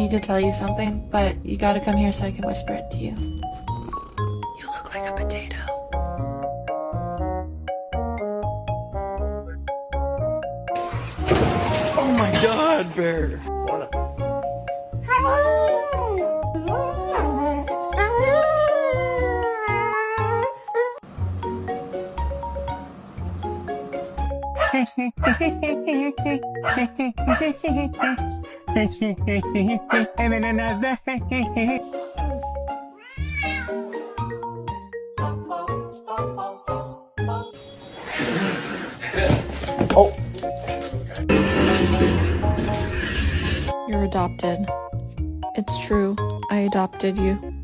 need to tell you something, but you gotta come here so I can whisper it to you. You look like a potato. Oh my god, Bear! Oh! You're adopted. It's true. I adopted you.